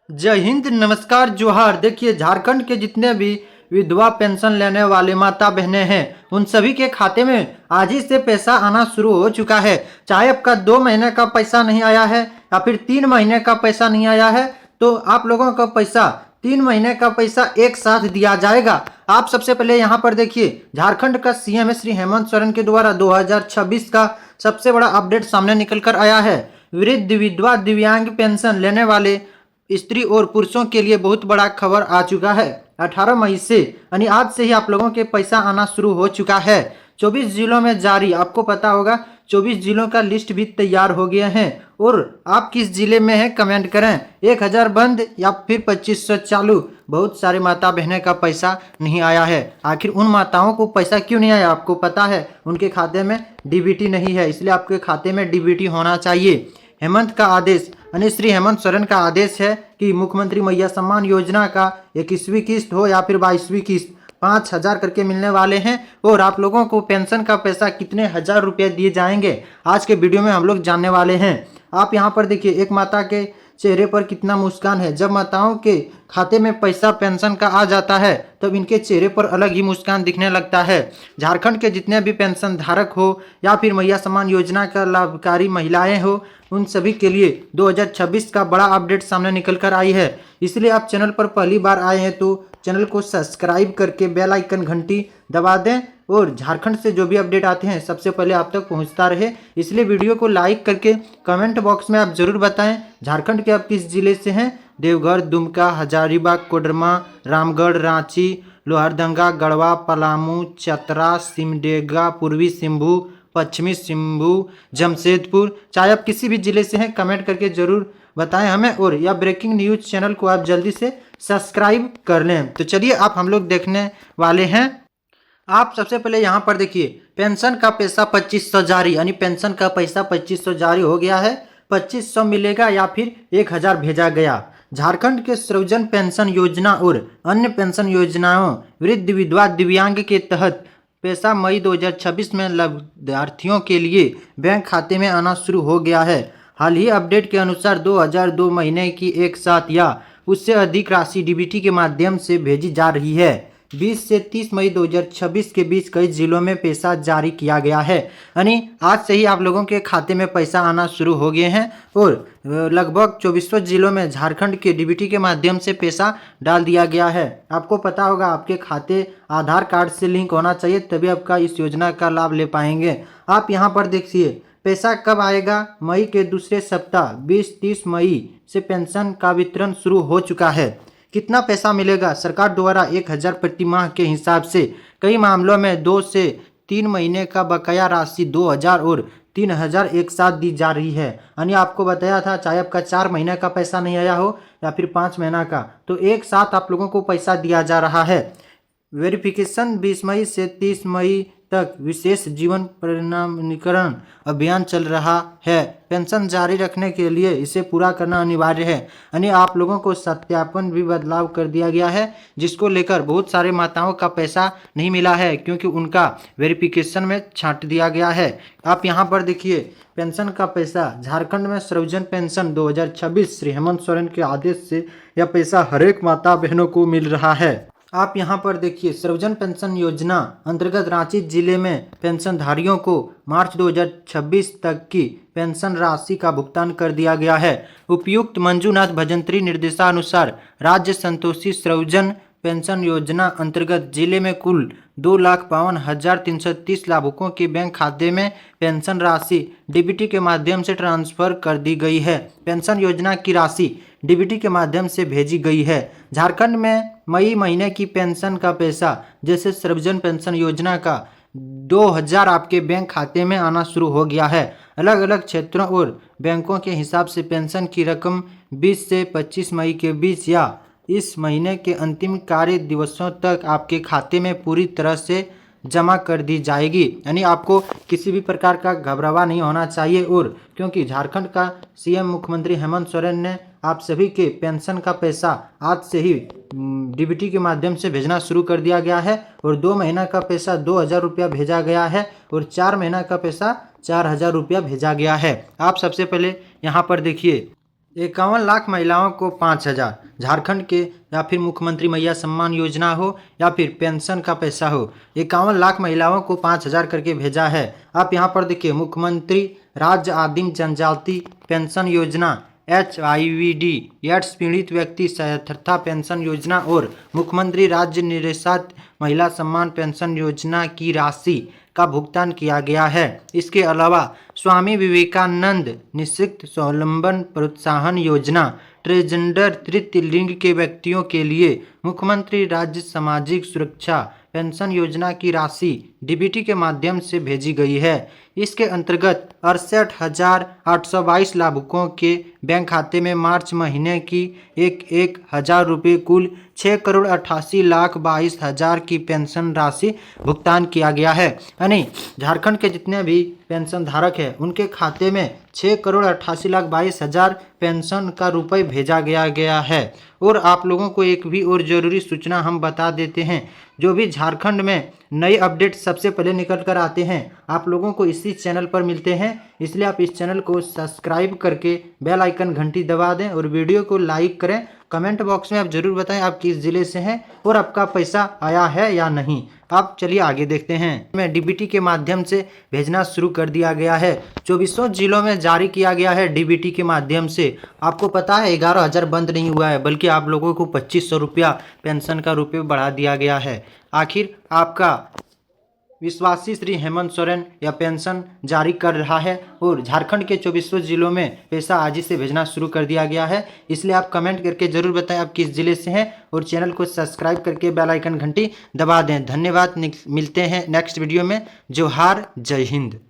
जय हिंद, नमस्कार, जोहार। देखिए, झारखंड के जितने भी विधवा पेंशन लेने वाले माता बहनें हैं उन सभी के खाते में आज ही से पैसा आना शुरू हो चुका है। चाहे आपका 2 महीने का पैसा नहीं आया है या फिर 3 महीने का पैसा नहीं आया है, तो आप लोगों का पैसा 3 महीने का पैसा एक साथ दिया जाएगा। आप सबसे पहले यहाँ पर देखिए, झारखंड का सीएम श्री हेमंत सोरेन के द्वारा 2026 का सबसे बड़ा अपडेट सामने निकल कर आया है। वृद्ध, विधवा, दिव्यांग पेंशन लेने वाले स्त्री और पुरुषों के लिए बहुत बड़ा खबर आ चुका है। 18 मई से यानी आज से ही आप लोगों के पैसा आना शुरू हो चुका है। 24 जिलों में जारी, आपको पता होगा 24 जिलों का लिस्ट भी तैयार हो गया है। और आप किस जिले में हैं कमेंट करें। 1000 बंद या फिर 2500 चालू। बहुत सारे माता बहने का पैसा नहीं आया है। आखिर उन माताओं को पैसा क्यों नहीं आया? आपको पता है, उनके खाते में डीबीटी नहीं है, इसलिए आपके खाते में डीबीटी होना चाहिए। हेमंत का आदेश यानी श्री हेमंत सोरेन का आदेश है कि मुख्यमंत्री मैया सम्मान योजना का 21वीं किस्त हो या फिर 22वीं किस्त 5000 करके मिलने वाले हैं। और आप लोगों को पेंशन का पैसा कितने हजार रुपये दिए जाएंगे, आज के वीडियो में हम लोग जानने वाले हैं। आप यहाँ पर देखिए, एक माता के चेहरे पर कितना मुस्कान है। जब माताओं के खाते में पैसा पेंशन का आ जाता है तब इनके चेहरे पर अलग ही मुस्कान दिखने लगता है। झारखंड के जितने भी पेंशन धारक हो या फिर मैया सम्मान योजना का लाभकारी महिलाएं हो, उन सभी के लिए 2026 का बड़ा अपडेट सामने निकल कर आई है। इसलिए आप चैनल पर पहली बार आए हैं तो चैनल को सब्सक्राइब करके बेल आइकन घंटी दबा दें और झारखंड से जो भी अपडेट आते हैं सबसे पहले आप तक पहुंचता रहे। इसलिए वीडियो को लाइक करके कमेंट बॉक्स में आप जरूर बताएं झारखंड के आप किस जिले से हैं। देवघर, दुमका, हजारीबाग, कोडरमा, रामगढ़, रांची, लोहरदंगा, गढ़वा, पलामू, चतरा, सिमडेगा, पूर्वी सिंभू, पश्चिमी सिंभू, जमशेदपुर, चाहे आप किसी भी जिले से हैं कमेंट करके जरूर बताएं हमें। और यह ब्रेकिंग न्यूज चैनल को आप जल्दी से सब्सक्राइब कर लें। तो चलिए आप हम लोग देखने वाले हैं। आप सबसे पहले यहाँ पर देखिए, पेंशन का पैसा 2500 जारी, यानी पेंशन का पैसा 2500 जारी हो गया है। 2500 मिलेगा या फिर 1000 भेजा गया। झारखंड के सृजन पेंशन योजना और अन्य पेंशन योजनाओं वृद्ध, विधवा, दिव्यांग के तहत पैसा मई 2026 में लाभार्थियों के लिए बैंक खाते में आना शुरू हो गया है। हाल ही अपडेट के अनुसार 2002 महीने की एक साथ या उससे अधिक राशि डीबीटी के माध्यम से भेजी जा रही है। 20 से 30 मई 2026 के बीच कई जिलों में पैसा जारी किया गया है, यानी आज से ही आप लोगों के खाते में पैसा आना शुरू हो गए हैं। और लगभग 2400 जिलों में झारखंड के डीबीटी के माध्यम से पैसा डाल दिया गया है। आपको पता होगा, आपके खाते आधार कार्ड से लिंक होना चाहिए, तभी आपका इस योजना का लाभ ले पाएंगे। आप यहाँ पर देखिए, पैसा कब आएगा? मई के दूसरे सप्ताह 20-30 मई से पेंशन का वितरण शुरू हो चुका है। कितना पैसा मिलेगा? सरकार द्वारा 1000 प्रति माह के हिसाब से कई मामलों में 2 से 3 महीने का बकाया राशि 2000 और 3000 एक साथ दी जा रही है। यानी आपको बताया था, चाहे आपका 4 महीने का पैसा नहीं आया हो या फिर 5 महीना का, तो एक साथ आप लोगों को पैसा दिया जा रहा है। वेरिफिकेशन 20 मई से 30 मई तक विशेष जीवन प्रमाणीकरण अभियान चल रहा है। पेंशन जारी रखने के लिए इसे पूरा करना अनिवार्य है, यानी आप लोगों को सत्यापन भी बदलाव कर दिया गया है, जिसको लेकर बहुत सारे माताओं का पैसा नहीं मिला है क्योंकि उनका वेरिफिकेशन में छांट दिया गया है। आप यहाँ पर देखिए, पेंशन का पैसा झारखंड में सृजन पेंशन 2026 श्री हेमंत सोरेन के आदेश से यह पैसा हर एक माता बहनों को मिल रहा है। आप यहाँ पर देखिए, सृजन पेंशन योजना अंतर्गत रांची जिले में पेंशनधारियों को मार्च 2026 तक की पेंशन राशि का भुगतान कर दिया गया है। उपायुक्त मंजूनाथ भजंत्री निर्देशानुसार राज्य संतोषी सृजन पेंशन योजना अंतर्गत जिले में कुल 2,52,330 लाभुकों के बैंक खाते में पेंशन राशि डीबीटी के माध्यम से ट्रांसफर कर दी गई है। पेंशन योजना की राशि डीबीटी के माध्यम से भेजी गई है। झारखंड में मई महीने की पेंशन का पैसा जैसे सृजन पेंशन योजना का 2000 आपके बैंक खाते में आना शुरू हो गया है। अलग अलग क्षेत्रों और बैंकों के हिसाब से पेंशन की रकम 20 से 25 मई के बीच या इस महीने के अंतिम कार्य दिवसों तक आपके खाते में पूरी तरह से जमा कर दी जाएगी। यानी आपको किसी भी प्रकार का घबरावा नहीं होना चाहिए। और क्योंकि झारखंड का सीएम मुख्यमंत्री हेमंत सोरेन ने आप सभी के पेंशन का पैसा आज से ही डीबीटी के माध्यम से भेजना शुरू कर दिया गया है। और 2 महीना का पैसा 2000 रुपया भेजा गया है और 4 महीना का पैसा 4000 रुपया भेजा गया है। आप सबसे पहले यहाँ पर देखिए, 51 लाख महिलाओं को 5,000। झारखंड के या फिर मुख्यमंत्री मैया सम्मान योजना हो या फिर पेंशन का पैसा हो, 51 लाख महिलाओं को 5,000 करके भेजा है। आप यहाँ पर देखिए, मुख्यमंत्री राज्य आदिम जनजाति पेंशन योजना, HIVD एड्स पीड़ित व्यक्ति सहायता पेंशन योजना और मुख्यमंत्री राज्य निराश्रित महिला सम्मान पेंशन योजना की राशि का भुगतान किया गया है। इसके अलावा स्वामी विवेकानंद निःशक्त स्वावलंबन प्रोत्साहन योजना, ट्रांसजेंडर तृतीय लिंग के व्यक्तियों के लिए मुख्यमंत्री राज्य सामाजिक सुरक्षा पेंशन योजना की राशि DBT के माध्यम से भेजी गई है। इसके अंतर्गत 68,822 लाभुकों के बैंक खाते में मार्च महीने की 1,000 रुपये कुल 6,88,22,000 की पेंशन राशि भुगतान किया गया है। यानी झारखंड के जितने भी पेंशन धारक हैं उनके खाते में 6,88,22,000 पेंशन का रुपये भेजा गया है। और आप लोगों को एक भी और ज़रूरी सूचना हम बता देते हैं, जो भी झारखंड में नए अपडेट सबसे पहले निकल कर आते हैं आप लोगों को इसी चैनल पर मिलते हैं। इसलिए आप इस चैनल को सब्सक्राइब करके बेल आइकन घंटी दबा दें और वीडियो को लाइक करें। कमेंट बॉक्स में आप ज़रूर बताएं आप किस ज़िले से हैं और आपका पैसा आया है या नहीं। आप चलिए आगे देखते हैं। में DBT के माध्यम से भेजना शुरू कर दिया गया है। 24 जिलों में जारी किया गया है DBT के माध्यम से। आपको पता है 11,000 बंद नहीं हुआ है, बल्कि आप लोगों को 2,500 रुपया पेंशन का रुपये बढ़ा दिया गया है। आखिर आपका विश्वासी श्री हेमंत सोरेन यह पेंशन जारी कर रहा है और झारखंड के 24 जिलों में पैसा आज ही से भेजना शुरू कर दिया गया है। इसलिए आप कमेंट करके ज़रूर बताएं आप किस ज़िले से हैं और चैनल को सब्सक्राइब करके बेल आइकन घंटी दबा दें। धन्यवाद। मिलते हैं नेक्स्ट वीडियो में। जोहार, जय हिंद।